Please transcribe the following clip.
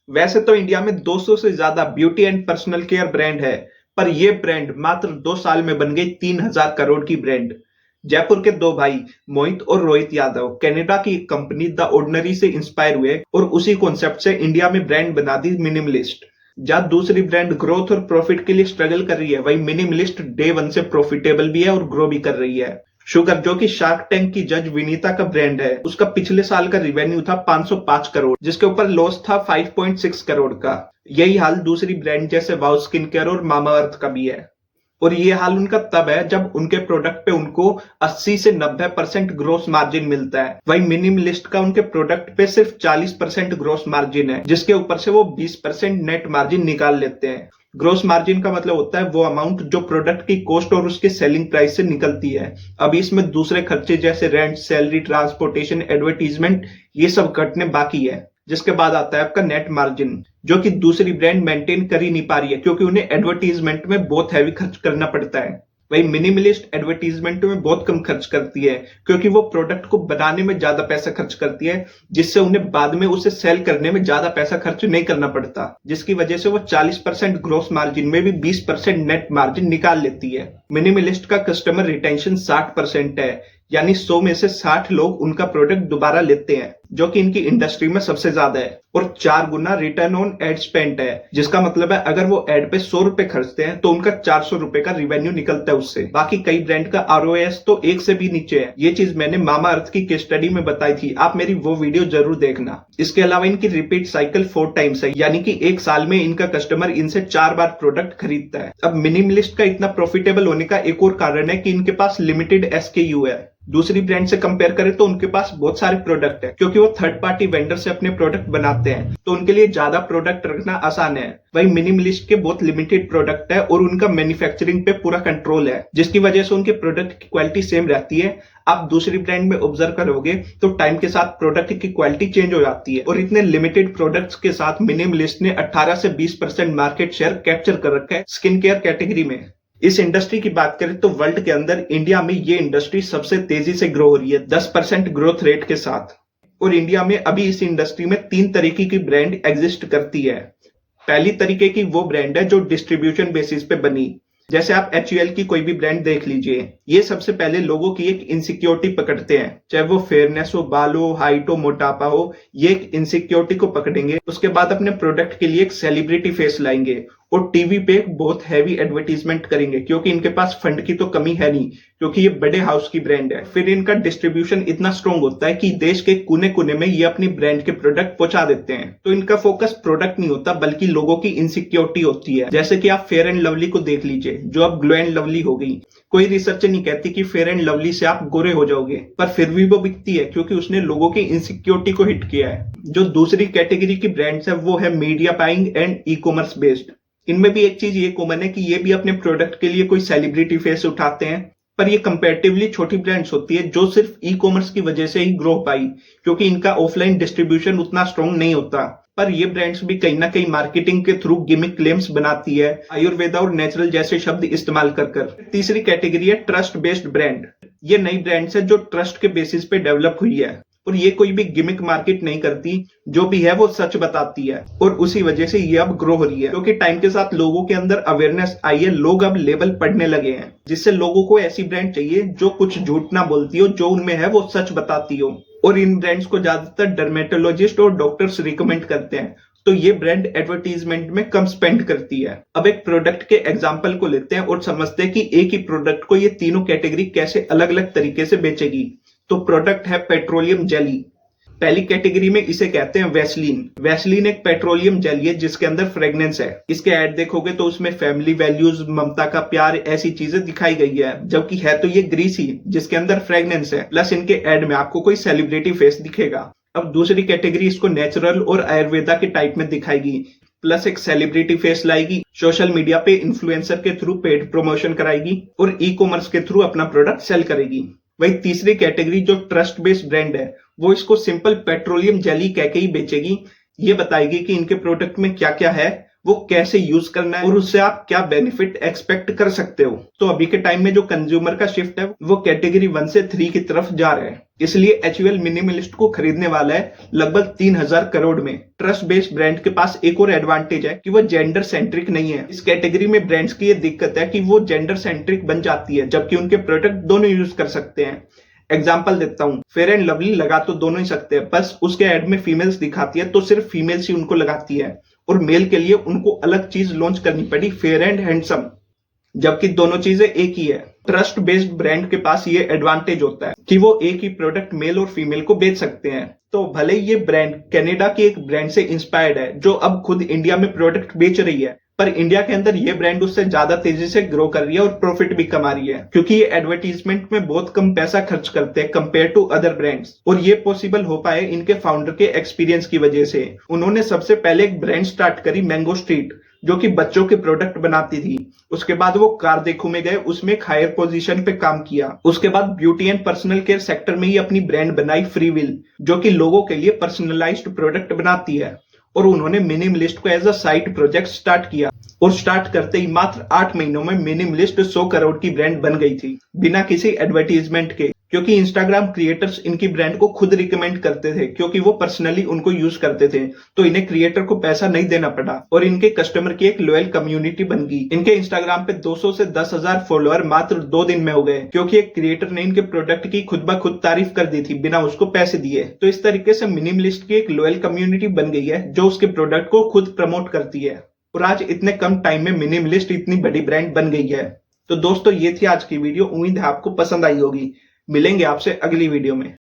वैसे तो इंडिया में 200 से ज्यादा beauty and personal care brand है, पर यह ब्रांड मात्र 2 साल में बन गई 3,000 करोड़ की ब्रांड। जयपुर के दो भाई मोहित और रोहित यादव कनाडा की एक कंपनी द ऑर्डिनरी से इंस्पायर हुए और उसी कॉन्सेप्ट से इंडिया में ब्रांड बना दी मिनिमलिस्ट। जहां दूसरी ब्रांड ग्रोथ और प्रॉफिट के लिए स्ट्रगल कर रही है, वही मिनिमलिस्ट डे वन से प्रॉफिटेबल भी है और ग्रो भी कर रही है। शुगर, जो कि शार्क टैंक की जज विनीता का ब्रांड है, उसका पिछले साल का रिवेन्यू था 505 करोड़, जिसके ऊपर लॉस था 5.6 करोड़ का। यही हाल दूसरी ब्रांड जैसे वाओ स्किन केयर और मामाअर्थ का भी है। और ये हाल उनका तब है जब उनके प्रोडक्ट पे उनको 80 से 90% ग्रोस मार्जिन मिलता है। वही मिनिमलिस्ट का उनके प्रोडक्ट पे सिर्फ 40% ग्रोस मार्जिन है, जिसके ऊपर से वो 20% नेट मार्जिन निकाल लेते हैं। ग्रोस मार्जिन का मतलब होता है वो अमाउंट जो प्रोडक्ट की कॉस्ट और उसके सेलिंग प्राइस से निकलती है। अभी इसमें दूसरे खर्चे जैसे रेंट, सैलरी, ट्रांसपोर्टेशन, एडवर्टीजमेंट, ये सब घटने बाकी है। जिसके बाद आता है आपका नेट मार्जिन, जो कि दूसरी ब्रांड मेंटेन कर ही नहीं पा रही है, क्योंकि उन्हें एडवर्टीजमेंट में बहुत हैवी खर्च करना पड़ता है। वही मिनिमलिस्ट एडवर्टीजमेंट में बहुत कम खर्च करती है, क्योंकि वो प्रोडक्ट को बनाने में ज्यादा पैसा खर्च करती है, जिससे उन्हें बाद में उसे सेल करने में ज्यादा पैसा खर्च नहीं करना पड़ता, जिसकी वजह से वो 40% ग्रोस मार्जिन में भी 20% नेट मार्जिन निकाल लेती है। मिनिमलिस्ट का कस्टमर रिटेंशन 60% है, यानी 100 में से 60 लोग उनका प्रोडक्ट दोबारा लेते हैं, जो कि इनकी इंडस्ट्री में सबसे ज्यादा है। और 4 गुना रिटर्न ऑन एड स्पेंड है, जिसका मतलब है अगर वो एड पे 100 रुपए खर्चते हैं तो उनका 400 रुपए का रिवेन्यू निकलता है उससे। बाकी कई ब्रांड का आरओएस तो 1 से भी नीचे है। ये चीज मैंने मामा अर्थ की केस स्टडी में बताई थी, आप मेरी वो वीडियो जरूर देखना। इसके अलावा इनकी रिपीट साइकिल 4 टाइम्स है, यानी कि 1 साल में इनका कस्टमर इनसे 4 बार प्रोडक्ट खरीदता है। अब मिनिमलिस्ट का इतना प्रॉफिटेबल होने का एक और कारण है कि इनके पास लिमिटेड एसकेयू है। दूसरी ब्रांड से कंपेयर करें तो उनके पास बहुत सारे प्रोडक्ट है, क्योंकि वो थर्ड पार्टी वेंडर से अपने प्रोडक्ट बनाते हैं, तो उनके लिए ज्यादा प्रोडक्ट रखना आसान है। वही मिनिमलिस्ट के बहुत लिमिटेड प्रोडक्ट है और उनका मैन्युफैक्चरिंग पे पूरा कंट्रोल है, जिसकी वजह से उनके प्रोडक्ट की क्वालिटी सेम रहती है। आप दूसरी ब्रांड में ऑब्जर्व करोगे तो टाइम के साथ प्रोडक्ट की क्वालिटी चेंज हो जाती है, और इतने लिमिटेड प्रोडक्ट्स के साथ मिनिमलिस्ट ने 18 से 20% मार्केट शेयर कैप्चर कर रखा है स्किन केयर कैटेगरी में। इस इंडस्ट्री की बात करें तो वर्ल्ड के अंदर इंडिया में ये इंडस्ट्री सबसे तेजी से ग्रो हो रही है, 10% ग्रोथ रेट के साथ। और इंडिया में अभी इस इंडस्ट्री में 3 तरीके की ब्रांड एग्जिस्ट करती है। पहली तरीके की वो ब्रांड है जो डिस्ट्रीब्यूशन बेसिस पे बनी, जैसे आप HUL की कोई भी ब्रांड देख लीजिए। ये सबसे पहले लोगों की एक इनसिक्योरिटी पकड़ते हैं, चाहे वो फेयरनेस हो, बाल हो, हाइट हो, मोटापा हो, ये एक इनसिक्योरिटी को पकड़ेंगे। उसके बाद अपने प्रोडक्ट के लिए एक सेलिब्रिटी फेस लाएंगे और टीवी पे बहुत हैवी एडवर्टीजमेंट करेंगे, क्योंकि इनके पास फंड की तो कमी है नहीं, क्योंकि ये बड़े हाउस की ब्रांड है। फिर इनका डिस्ट्रीब्यूशन इतना स्ट्रॉन्ग होता है कि देश के कोने कोने में ये अपनी ब्रांड के प्रोडक्ट पहुंचा देते हैं। तो इनका फोकस प्रोडक्ट नहीं होता, बल्कि लोगों की इनसिक्योरिटी होती है। जैसे कि आप फेयर एंड लवली को देख लीजिए, जो अब ग्लो एंड लवली हो गई। कोई रिसर्च नहीं कहती कि फेयर एंड लवली से आप गोरे हो जाओगे, पर फिर भी वो बिकती है, क्योंकि उसने लोगों की इनसिक्योरिटी को हिट किया है। जो दूसरी कैटेगरी की ब्रांड्स है वो है media buying and e commerce based. इनमें भी एक चीज ये कॉमन है कि ये भी अपने प्रोडक्ट के लिए कोई सेलिब्रिटी फेस उठाते हैं, पर ये कंपैरेटिवली छोटी ब्रांड्स होती है जो सिर्फ ई कॉमर्स की वजह से ही ग्रो पाई, क्योंकि इनका ऑफलाइन डिस्ट्रीब्यूशन उतना स्ट्रॉन्ग नहीं होता। पर ये ब्रांड्स भी कहीं ना कहीं मार्केटिंग के थ्रू गिमिक क्लेम्स बनाती है, आयुर्वेदा और नेचुरल जैसे शब्द इस्तेमाल कर। तीसरी कैटेगरी है ट्रस्ट बेस्ड ब्रांड। ये नई ब्रांड्स है जो ट्रस्ट के बेसिस पे डेवलप हुई है, और ये कोई भी गिमिक मार्केट नहीं करती, जो भी है वो सच बताती है, और उसी वजह से ये अब ग्रो हो रही है, क्योंकि टाइम के साथ लोगों के अंदर अवेयरनेस आई है। लोग अब लेबल पढ़ने लगे हैं, जिससे लोगों को ऐसी ब्रांड चाहिए जो कुछ झूठ ना बोलती हो, जो उनमें है वो सच बताती हो। और इन ब्रांड्स को ज्यादातर डर्मेटोलॉजिस्ट और डॉक्टर्स रिकमेंड करते हैं, तो ये ब्रांड एडवर्टीजमेंट में कम स्पेंड करती है। अब एक प्रोडक्ट के एग्जांपल को लेते हैं और समझते हैं कि एक ही प्रोडक्ट को ये तीनों कैटेगरी कैसे अलग अलग तरीके से बेचेगी। तो प्रोडक्ट है पेट्रोलियम जेली। पहली कैटेगरी में इसे कहते हैं वैसलीन। वैसलीन एक पेट्रोलियम जेली है जिसके अंदर फ्रेग्रेंस है। इसके ऐड देखोगे तो उसमें फैमिली वैल्यूज, ममता का प्यार, ऐसी चीजें दिखाई गई है, जबकि है तो ये ग्रीस ही जिसके अंदर फ्रेग्रेंस है। प्लस इनके ऐड में आपको कोई सेलिब्रिटी फेस दिखेगा। अब दूसरी कैटेगरी इसको नेचुरल और आयुर्वेदा के टाइप में दिखाएगी, प्लस एक सेलिब्रिटी फेस लाएगी, सोशल मीडिया पे इन्फ्लुएंसर के थ्रू पेड प्रमोशन कराएगी और ई कॉमर्स के थ्रू अपना प्रोडक्ट सेल करेगी। वही तीसरी कैटेगरी जो ट्रस्ट बेस्ड ब्रांड है, वो इसको सिंपल पेट्रोलियम जेली कह के ही बेचेगी। ये बताएगी कि इनके प्रोडक्ट में क्या क्या है, वो कैसे यूज करना है और उससे आप क्या बेनिफिट एक्सपेक्ट कर सकते हो। तो अभी के टाइम में जो कंज्यूमर का शिफ्ट है वो कैटेगरी 1 से 3 की तरफ जा रहा है, इसलिए HUL मिनिमलिस्ट को खरीदने वाला है लगभग 3000 करोड़ में। ट्रस्ट बेस्ड ब्रांड के पास एक और एडवांटेज है कि वो जेंडर सेंट्रिक नहीं है। इस कैटेगरी में ब्रांड्स की ये दिक्कत है कि वो जेंडर सेंट्रिक बन जाती है, जबकि उनके प्रोडक्ट दोनों यूज कर सकते हैं। एग्जाम्पल देता हूँ, फेयर एंड लवली लगा तो दोनों ही सकते हैं, बस उसके एड में फीमेल्स दिखाती है तो सिर्फ फीमेल्स ही उनको लगाती है, और मेल के लिए उनको अलग चीज लॉन्च करनी पड़ी, फेयर एंड हैंडसम, जबकि दोनों चीजें एक ही है। ट्रस्ट बेस्ड ब्रांड के पास ये एडवांटेज होता है कि वो एक ही प्रोडक्ट मेल और फीमेल को बेच सकते हैं। तो भले ये ब्रांड कनाडा की एक ब्रांड से इंस्पायर्ड है जो अब खुद इंडिया में प्रोडक्ट बेच रही है, पर इंडिया के अंदर ये ब्रांड उससे ज्यादा तेजी से ग्रो कर रही है और प्रॉफिट भी कमा रही है, क्योंकि ये एडवर्टीजमेंट में बहुत कम पैसा खर्च करते हैं कंपेयर टू अदर ब्रांड्स। और ये पॉसिबल हो पाए इनके फाउंडर के एक्सपीरियंस की वजह से। उन्होंने सबसे पहले एक ब्रांड स्टार्ट करी मैंगो स्ट्रीट, जो कि बच्चों के प्रोडक्ट बनाती थी। उसके बाद वो कार देखो में गए, उसमें एक हायर पोजीशन पे काम किया। उसके बाद beauty and personal care sector में ही अपनी ब्रांड बनाई फ्री विल, जो कि लोगों के लिए पर्सनलाइज्ड प्रोडक्ट बनाती है। और उन्होंने मिनिमलिस्ट को as a side project start किया, और स्टार्ट करते ही मात्र 8 महीनों में मिनिमलिस्ट 100 करोड़ की ब्रांड बन गई थी, बिना किसी एडवर्टीजमेंट के, क्योंकि इंस्टाग्राम क्रिएटर्स इनकी ब्रांड को खुद रिकमेंड करते थे, क्योंकि वो पर्सनली उनको यूज करते थे, तो इन्हें क्रिएटर को पैसा नहीं देना पड़ा और इनके कस्टमर की एक लॉयल कम्युनिटी बन गई। इनके इंस्टाग्राम पे 200 से 10,000 फॉलोअर मात्र 2 दिन में हो गए, क्योंकि एक क्रिएटर ने इनके प्रोडक्ट की खुद ब खुद तारीफ कर दी थी बिना उसको पैसे दिए। तो इस तरीके से मिनिमलिस्ट की एक लॉयल कम्युनिटी बन गई है जो उसके प्रोडक्ट को खुद प्रमोट करती है, और आज इतने कम टाइम में मिनिमलिस्ट इतनी बड़ी ब्रांड बन गई है। तो दोस्तों ये थी आज की वीडियो, उम्मीद है आपको पसंद आई होगी। मिलेंगे आपसे अगली वीडियो में।